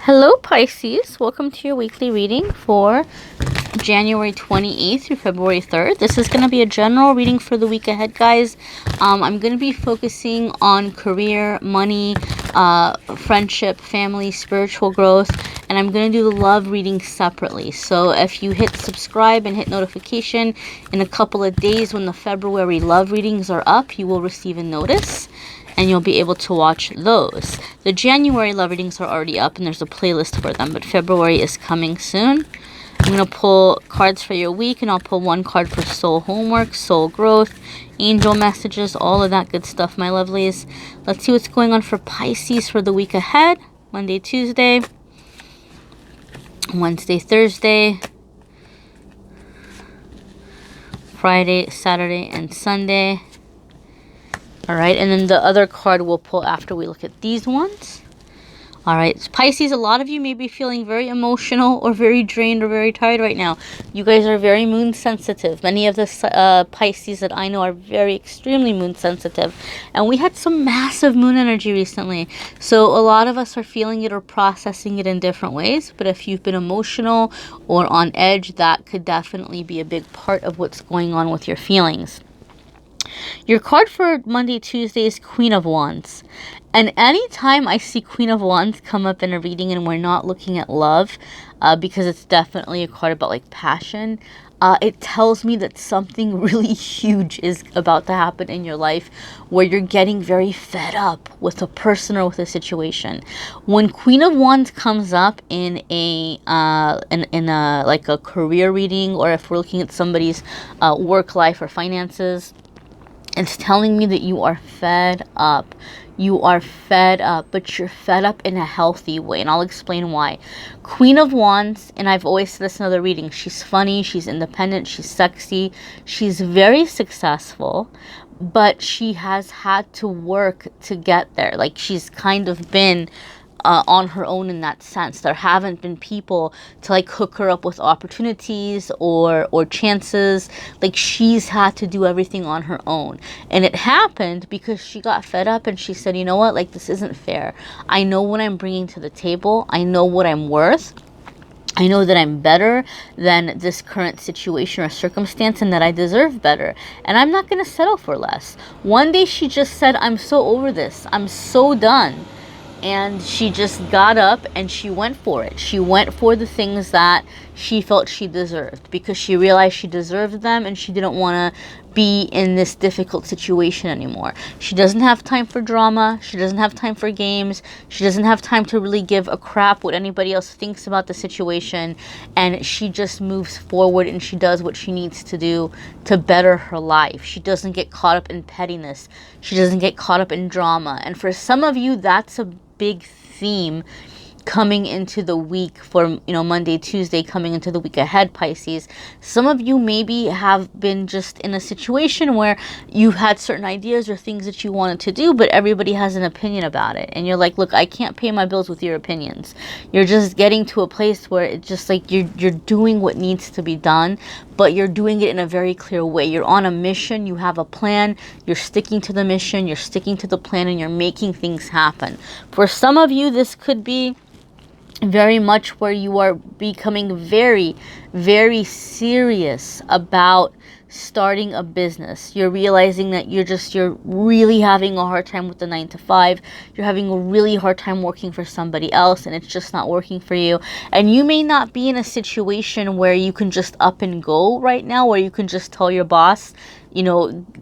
Hello Pisces, welcome to your weekly reading for January 28th through February 3rd. This is going to be a general reading for the week ahead, guys. I'm going to be focusing on career, money, friendship, family, spiritual growth, and I'm going to do the love reading separately. So if you hit subscribe and hit notification, in a couple of days when the February love readings are up, you will receive a notice and you'll be able to watch those. The January love readings are already up and there's a playlist for them, but February is coming soon. I'm going to pull cards for your week, and I'll pull one card for soul homework, soul growth, angel messages, all of that good stuff, my lovelies. Let's see what's going on for Pisces for the week ahead. Monday, Tuesday, Wednesday, Thursday, Friday, Saturday, and Sunday. Alright, and then the other card we'll pull after we look at these ones. Alright, Pisces, a lot of you may be feeling very emotional or very drained or very tired right now. You guys are very moon sensitive. Many of the Pisces that I know are very extremely moon sensitive. And we had some massive moon energy recently. So a lot of us are feeling it or processing it in different ways. But if you've been emotional or on edge, that could definitely be a big part of what's going on with your feelings. Your card for Monday, Tuesday is Queen of Wands. And anytime I see Queen of Wands come up in a reading and we're not looking at love, because it's definitely a card about like passion, it tells me that something really huge is about to happen in your life where you're getting very fed up with a person or with a situation. When Queen of Wands comes up in a like a career reading, or if we're looking at somebody's work life or finances, it's telling me that you are fed up. You are fed up, but you're fed up in a healthy way. And I'll explain why. Queen of Wands, and I've always said this in other readings, she's funny, she's independent, she's sexy, she's very successful, but she has had to work to get there. Like, she's kind of been on her own in that sense. There haven't been people to like hook her up with opportunities or chances. Like, she's had to do everything on her own. And it happened because she got fed up and she said, you know what, like, this isn't fair. I know what I'm bringing to the table. I know what I'm worth. I know that I'm better than this current situation or circumstance, and that I deserve better. And I'm not going to settle for less. One day she just said, I'm so over this. I'm so done. And she just got up and she went for it. She went for the things that she felt she deserved because she realized she deserved them, and she didn't want to be in this difficult situation anymore. She doesn't have time for drama. She doesn't have time for games. She doesn't have time to really give a crap what anybody else thinks about the situation. And she just moves forward and she does what she needs to do to better her life. She doesn't get caught up in pettiness. She doesn't get caught up in drama. And for some of you, that's a big theme coming into the week for, Monday, Tuesday, coming into the week ahead, Pisces. Some of you maybe have been just in a situation where you had certain ideas or things that you wanted to do, but everybody has an opinion about it. And you're like, look, I can't pay my bills with your opinions. You're just getting to a place where it's just like you're doing what needs to be done, but you're doing it in a very clear way. You're on a mission. You have a plan. You're sticking to the mission. You're sticking to the plan, and you're making things happen. For some of you, this could be very much where you are becoming very, very serious about starting a business. You're realizing that you're really having a hard time with the 9 to 5. You're having a really hard time working for somebody else, and it's just not working for you. And you may not be in a situation where you can just up and go right now, where you can just tell your boss,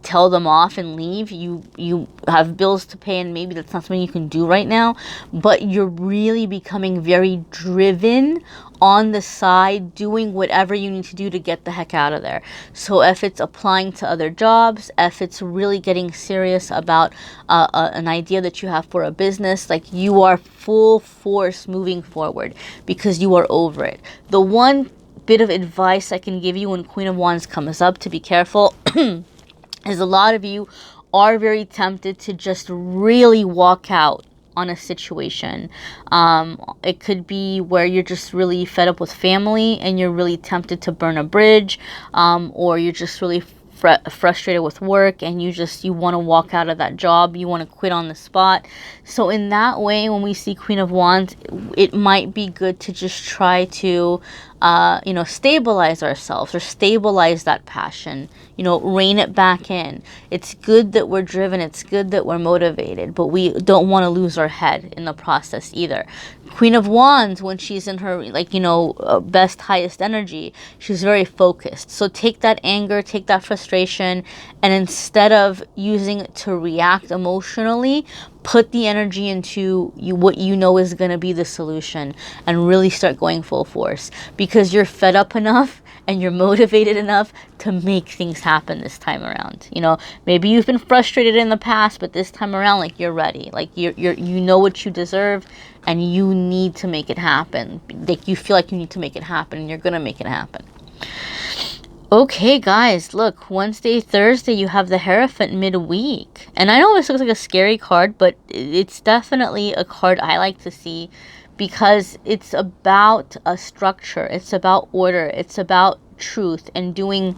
tell them off and leave. You have bills to pay, and maybe that's not something you can do right now, but you're really becoming very driven on the side, doing whatever you need to do to get the heck out of there. So if it's applying to other jobs, if it's really getting serious about an idea that you have for a business, like, you are full force moving forward because you are over it. The one bit of advice I can give you when Queen of Wands comes up, to be careful, is a lot of you are very tempted to just really walk out on a situation. It could be where you're just really fed up with family and you're really tempted to burn a bridge, or you're just really frustrated with work and you want to walk out of that job, you want to quit on the spot. So in that way, when we see Queen of Wands, it might be good to just try to stabilize ourselves or stabilize that passion, rein it back in. It's good that we're driven, it's good that we're motivated, but we don't want to lose our head in the process either. Queen of Wands, when she's in her best, highest energy, she's very focused. So take that anger, take that frustration, and instead of using it to react emotionally, put the energy into what is going to be the solution, and really start going full force, because you're fed up enough and you're motivated enough to make things happen this time around. Maybe you've been frustrated in the past, but this time around, like, you're ready. Like, you know what you deserve, and you need to make it happen. Like, you feel like you need to make it happen, and you're gonna make it happen. Okay, guys, look, Wednesday, Thursday, you have the Hierophant midweek. And I know this looks like a scary card, but it's definitely a card I like to see, because it's about a structure, it's about order, it's about truth, and doing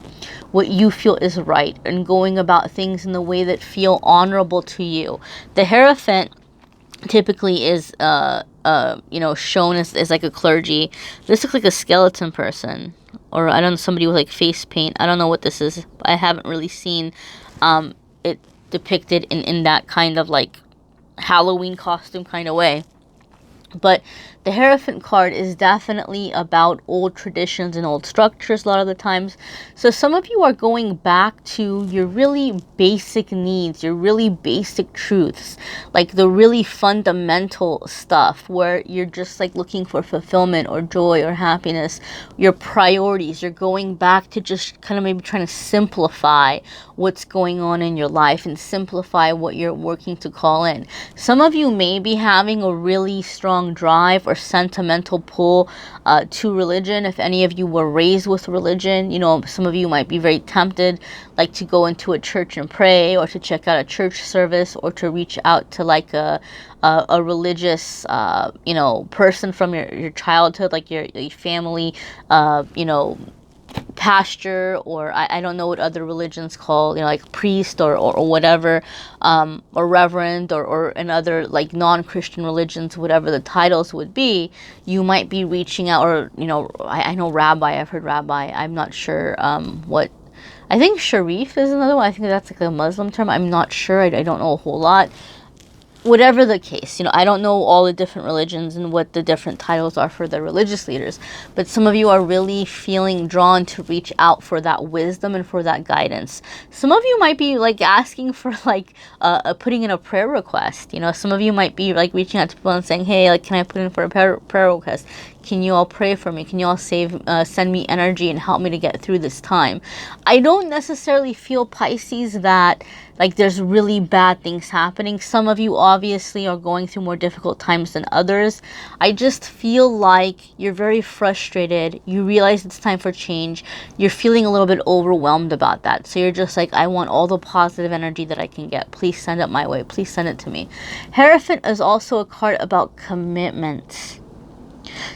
what you feel is right, and going about things in the way that feel honorable to you. The Hierophant typically is shown as like a clergy. This looks like a skeleton person, or I don't know, somebody with like face paint. I don't know what this is. I haven't really seen it depicted in that kind of like Halloween costume kind of way. But the Hierophant card is definitely about old traditions and old structures a lot of the times. So some of you are going back to your really basic needs, your really basic truths, like the really fundamental stuff where you're just like looking for fulfillment or joy or happiness, your priorities. You're going back to just kind of maybe trying to simplify what's going on in your life and simplify what you're working to call in. Some of you may be having a really strong drive or sentimental pull to religion. If any of you were raised with religion, some of you might be very tempted, like, to go into a church and pray, or to check out a church service, or to reach out to like a religious person from your childhood, like your family pastor, or I don't know what other religions call, like priest or whatever, or reverend, or in other like non-Christian religions, whatever the titles would be. You might be reaching out, or I know rabbi, I've heard rabbi, I'm not sure what, I think sharif is another one. I think that's like a Muslim term. I'm not sure, I don't know a whole lot. Whatever the case, I don't know all the different religions and what the different titles are for the religious leaders, but some of you are really feeling drawn to reach out for that wisdom and for that guidance. Some of you might be like asking for like putting in a prayer request. Some of you might be like reaching out to people and saying, hey, like, can I put in for a prayer request? Can you all pray for me? Can you all send me energy and help me to get through this time? I don't necessarily feel, Pisces, that like there's really bad things happening. Some of you obviously are going through more difficult times than others. I just feel like you're very frustrated. You realize it's time for change. You're feeling a little bit overwhelmed about that. So you're just like, I want all the positive energy that I can get. Please send it my way. Please send it to me. Hierophant is also a card about commitment.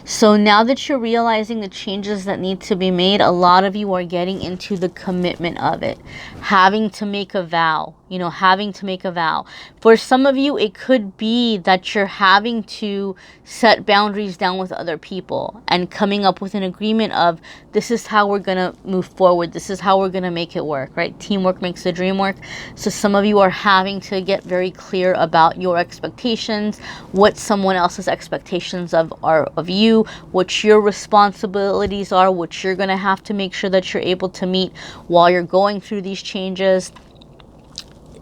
So now that you're realizing the changes that need to be made, a lot of you are getting into the commitment of it. Having to make a vow, having to make a vow. For some of you, it could be that you're having to set boundaries down with other people and coming up with an agreement of, this is how we're going to move forward. This is how we're going to make it work, right? Teamwork makes the dream work. So some of you are having to get very clear about your expectations, what someone else's expectations are of you, what your responsibilities are, what you're going to have to make sure that you're able to meet while you're going through these changes.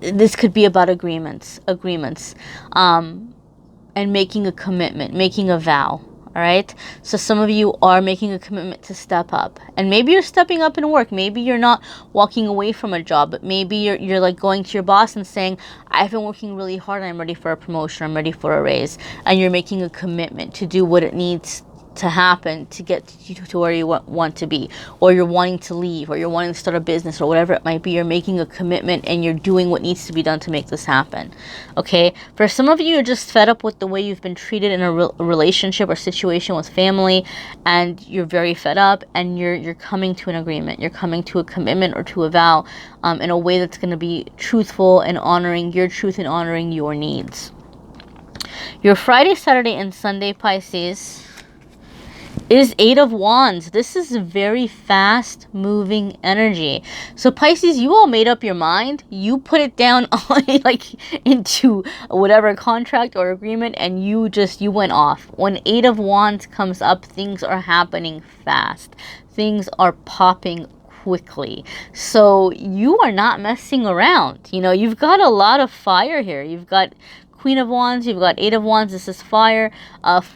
This could be about agreements, and making a commitment, making a vow. All right. So some of you are making a commitment to step up, and maybe you're stepping up in work. Maybe you're not walking away from a job, but maybe you're like going to your boss and saying, I've been working really hard and I'm ready for a promotion. I'm ready for a raise. And you're making a commitment to do what it needs to happen to get to where you want to be, or you're wanting to leave, or you're wanting to start a business, or whatever it might be. You're making a commitment and you're doing what needs to be done to make this happen. Okay, for some of you, you're just fed up with the way you've been treated in a relationship or situation with family, and you're very fed up, and you're coming to an agreement, you're coming to a commitment or to a vow in a way that's going to be truthful and honoring your truth and honoring your needs. Your Friday, Saturday, and Sunday, Pisces, is Eight of Wands. This is very fast moving energy. So Pisces, you all made up your mind. You put it down on like into whatever contract or agreement, and you went off. When Eight of Wands comes up, things are happening fast. Things are popping quickly. So you are not messing around. You know, you've got a lot of fire here. You've got Queen of Wands, you've got Eight of Wands, this is fire.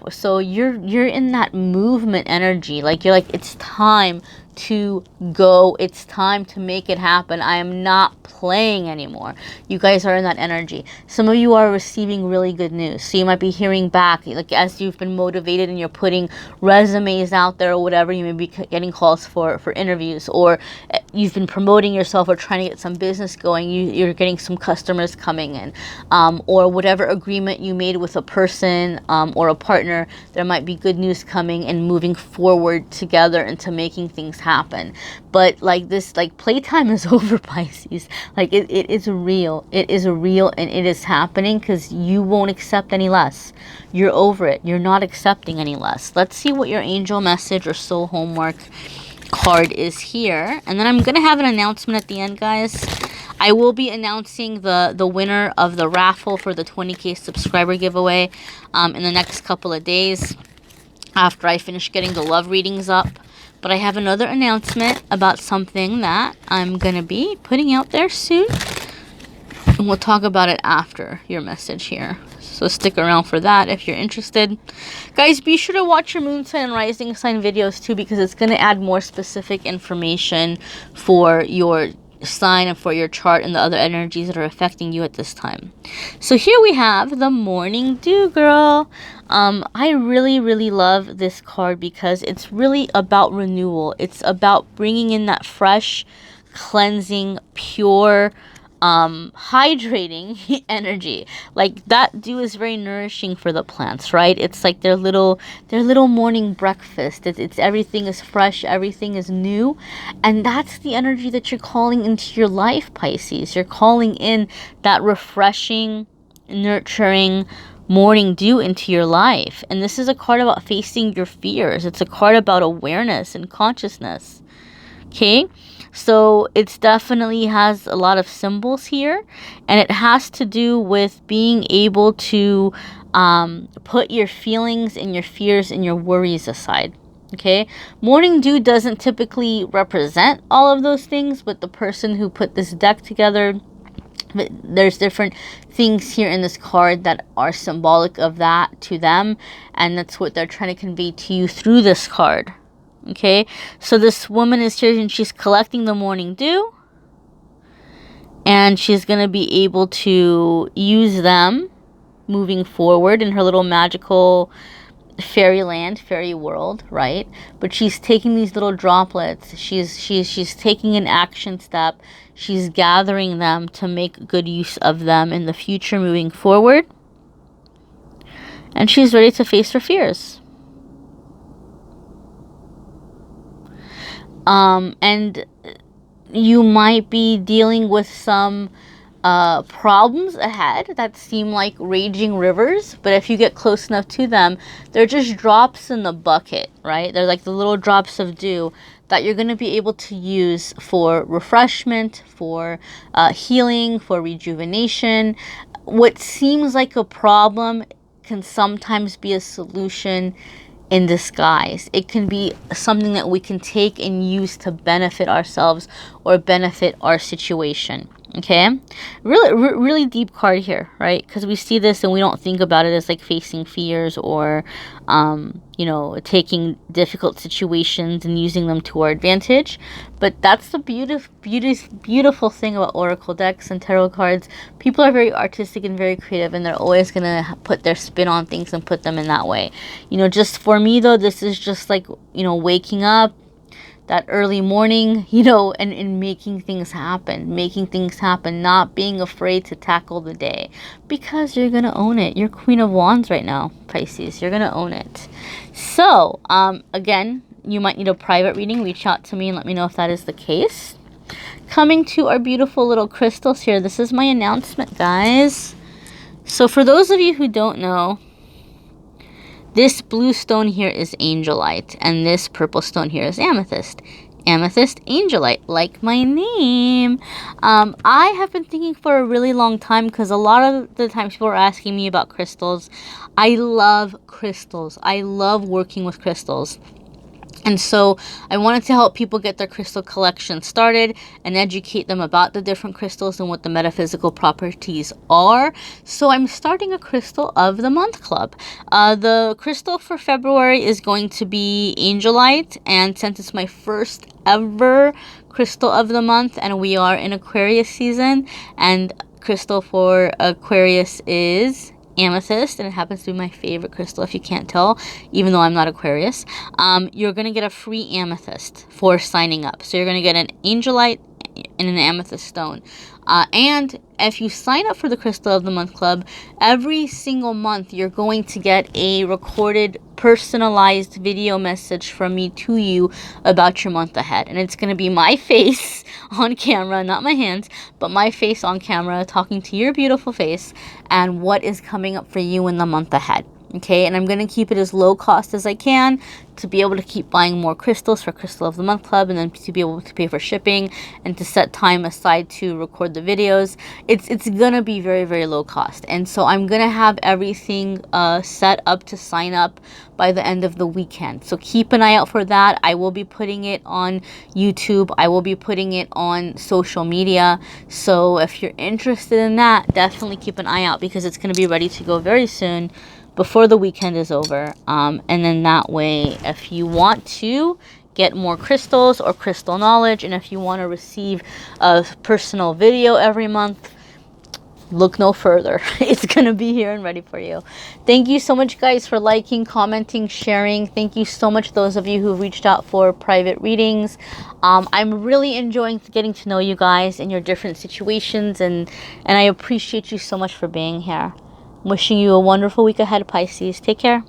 So you're in that movement energy. Like, you're like, it's time to go. It's time to make it happen. I am not playing anymore. You guys are in that energy. Some of you are receiving really good news. So you might be hearing back, like, as you've been motivated and you're putting resumes out there or whatever, you may be getting calls for interviews, or you've been promoting yourself or trying to get some business going. You're getting some customers coming in, or whatever agreement you made with a person or a partner, there might be good news coming and moving forward together into making things happen. But like this, like, playtime is over, Pisces. Like, it is real. It is real, and it is happening because you won't accept any less. You're over it. You're not accepting any less. Let's see what your angel message or soul homework card is here, and then I'm gonna have an announcement at the end, guys. I will be announcing the winner of the raffle for the 20K subscriber giveaway in the next couple of days after I finish getting the love readings up. But I have another announcement about something that I'm going to be putting out there soon. And we'll talk about it after your message here. So stick around for that if you're interested. Guys, be sure to watch your moon sign and rising sign videos too, because it's going to add more specific information for your sign and for your chart and the other energies that are affecting you at this time. So here we have the Morning Dew Girl. I really love this card because it's really about renewal. It's about bringing in that fresh, cleansing, pure, hydrating energy. Like, that dew is very nourishing for the plants, right? It's like their little morning breakfast. It's everything is fresh, everything is new, and that's the energy that you're calling into your life, Pisces. You're calling in that refreshing, nurturing morning dew into your life. And this is a card about facing your fears. It's a card about awareness and consciousness. Okay? So it's definitely has a lot of symbols here, and it has to do with being able to put your feelings and your fears and your worries aside. Okay, morning dew doesn't typically represent all of those things, but the person who put this deck together, there's different things here in this card that are symbolic of that to them, and that's what they're trying to convey to you through this card. Okay, so this woman is here and she's collecting the morning dew, and she's going to be able to use them moving forward in her little magical fairyland, fairy world, right? But she's taking these little droplets, she's taking an action step, she's gathering them to make good use of them in the future moving forward, and she's ready to face her fears. And you might be dealing with some problems ahead that seem like raging rivers, but if you get close enough to them, they're just drops in the bucket, right? They're like the little drops of dew that you're going to be able to use for refreshment, for healing, for rejuvenation. What seems like a problem can sometimes be a solution in disguise. It can be something that we can take and use to benefit ourselves or benefit our situation. Okay, really deep card here, right? Because we see this and we don't think about it as like facing fears or, you know, taking difficult situations and using them to our advantage. But that's the beautiful thing about oracle decks and tarot cards. People are very artistic and very creative, and they're always gonna put their spin on things and put them in that way. You know, just for me though, this is just like, you know, waking up that early morning, you know, and making things happen, not being afraid to tackle the day, because you're going to own it. You're Queen of Wands right now, Pisces. You're going to own it. So, again, you might need a private reading. Reach out to me and let me know if that is the case. Coming to our beautiful little crystals here. This is my announcement, guys. So for those of you who don't know, this blue stone here is angelite, and this purple stone here is amethyst. Amethyst, angelite, like my name. I have been thinking for a really long time, because a lot of the times people are asking me about crystals. I love crystals. I love working with crystals. And so I wanted to help people get their crystal collection started and educate them about the different crystals and what the metaphysical properties are. So I'm starting a Crystal of the Month Club. The crystal for February is going to be Angelite. And since it's my first ever Crystal of the Month and we are in Aquarius season, and crystal for Aquarius is amethyst, and it happens to be my favorite crystal, if you can't tell, even though I'm not Aquarius. You're going to get a free amethyst for signing up. So you're going to get an angelite and an amethyst stone. And if you sign up for the Crystal of the Month Club, every single month you're going to get a recorded, personalized video message from me to you about your month ahead. And it's going to be my face on camera, not my hands, but my face on camera talking to your beautiful face and what is coming up for you in the month ahead. Okay, and I'm going to keep it as low cost as I can to be able to keep buying more crystals for Crystal of the Month Club, and then to be able to pay for shipping and to set time aside to record the videos. It's going to be very, very low cost. And so I'm going to have everything set up to sign up by the end of the weekend. So keep an eye out for that. I will be putting it on YouTube. I will be putting it on social media. So if you're interested in that, definitely keep an eye out, because it's going to be ready to go very soon, before the weekend is over. And then that way, if you want to get more crystals or crystal knowledge, and if you want to receive a personal video every month, look no further. It's going to be here and ready for you. Thank you so much, guys, for liking, commenting, sharing. Thank you so much, those of you who reached out for private readings. I'm really enjoying getting to know you guys in your different situations, and I appreciate you so much for being here. Wishing you a wonderful week ahead, Pisces. Take care.